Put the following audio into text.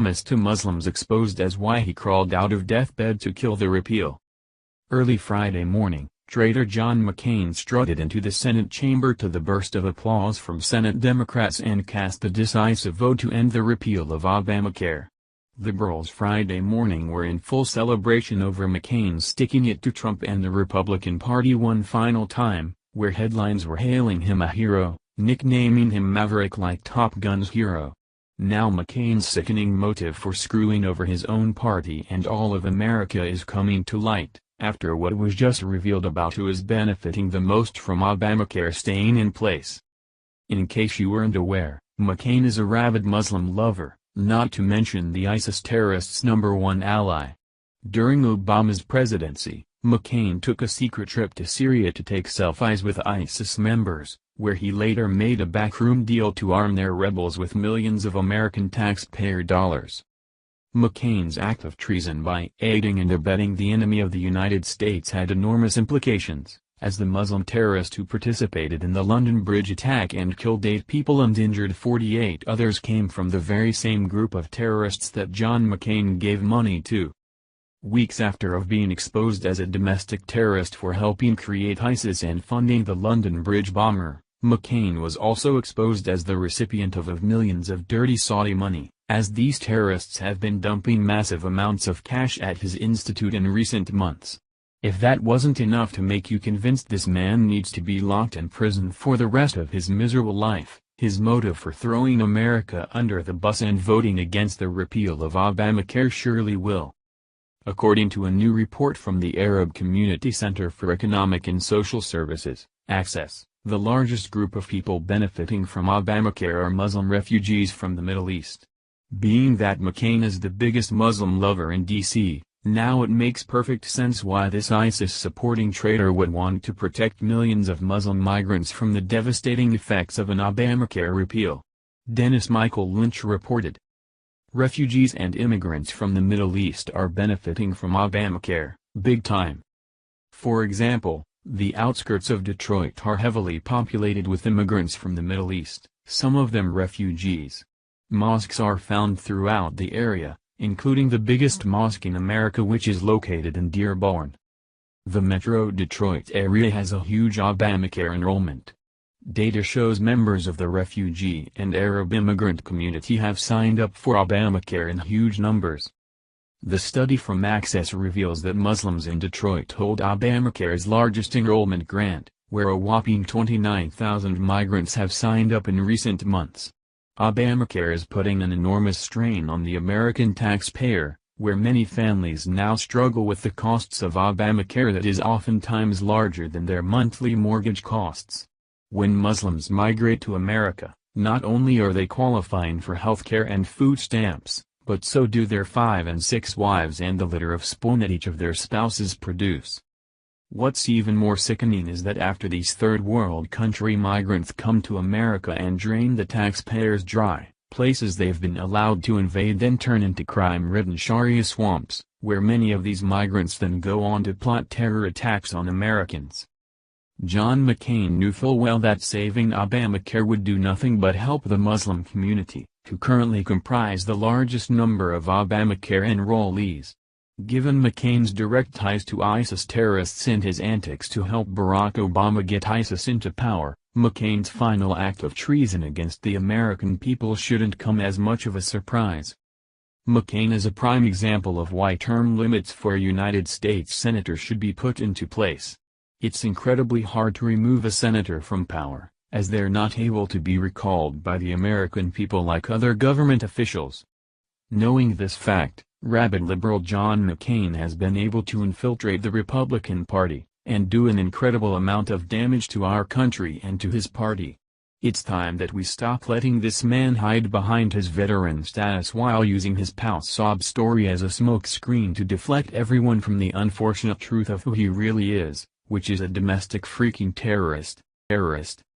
to Muslims exposed as why he crawled out of deathbed to kill the repeal. Early Friday morning, traitor John McCain strutted into the Senate chamber to the burst of applause from Senate Democrats and cast the decisive vote to end the repeal of Obamacare. Liberals Friday morning were in full celebration over McCain sticking it to Trump and the Republican Party one final time, where headlines were hailing him a hero, nicknaming him Maverick like Top Gun's hero. Now McCain's sickening motive for screwing over his own party and all of America is coming to light, after what was just revealed about who is benefiting the most from Obamacare staying in place. In case you weren't aware, McCain is a rabid Muslim lover, not to mention the ISIS terrorists' #1 ally. During Obama's presidency, McCain took a secret trip to Syria to take selfies with ISIS members, where he later made a backroom deal to arm their rebels with millions of American taxpayer dollars. McCain's act of treason by aiding and abetting the enemy of the United States had enormous implications, as the Muslim terrorist who participated in the London Bridge attack and killed 8 people and injured 48 others came from the very same group of terrorists that John McCain gave money to. Weeks after being exposed as a domestic terrorist for helping create ISIS and funding the London Bridge bomber, McCain was also exposed as the recipient of millions of dirty Saudi money, as these terrorists have been dumping massive amounts of cash at his institute in recent months. If that wasn't enough to make you convinced this man needs to be locked in prison for the rest of his miserable life, his motive for throwing America under the bus and voting against the repeal of Obamacare surely will. According to a new report from the Arab Community Center for Economic and Social Services, Access, the largest group of people benefiting from Obamacare are Muslim refugees from the Middle East. Being that McCain is the biggest Muslim lover in D.C., now it makes perfect sense why this ISIS-supporting traitor would want to protect millions of Muslim migrants from the devastating effects of an Obamacare repeal. Dennis Michael Lynch reported. Refugees and immigrants from the Middle East are benefiting from Obamacare, big time. For example, the outskirts of Detroit are heavily populated with immigrants from the Middle East, some of them refugees. Mosques are found throughout the area, including the biggest mosque in America, which is located in Dearborn. The Metro Detroit area has a huge Obamacare enrollment. Data shows members of the refugee and Arab immigrant community have signed up for Obamacare in huge numbers. The study from Access reveals that Muslims in Detroit hold Obamacare's largest enrollment grant, where a whopping 29,000 migrants have signed up in recent months. Obamacare is putting an enormous strain on the American taxpayer, where many families now struggle with the costs of Obamacare that is oftentimes larger than their monthly mortgage costs. When Muslims migrate to America, not only are they qualifying for health care and food stamps, but so do their 5 and 6 wives and the litter of spawn that each of their spouses produce. What's even more sickening is that after these third world country migrants come to America and drain the taxpayers dry, places they've been allowed to invade then turn into crime-ridden Sharia swamps, where many of these migrants then go on to plot terror attacks on Americans. John McCain knew full well that saving Obamacare would do nothing but help the Muslim community, who currently comprise the largest number of Obamacare enrollees. Given McCain's direct ties to ISIS terrorists and his antics to help Barack Obama get ISIS into power, McCain's final act of treason against the American people shouldn't come as much of a surprise. McCain is a prime example of why term limits for United States senators should be put into place. It's incredibly hard to remove a senator from power, as they're not able to be recalled by the American people like other government officials. Knowing this fact, rabid liberal John McCain has been able to infiltrate the Republican Party, and do an incredible amount of damage to our country and to his party. It's time that we stop letting this man hide behind his veteran status while using his pal sob story as a smokescreen to deflect everyone from the unfortunate truth of who he really is, which is a domestic freaking terrorist.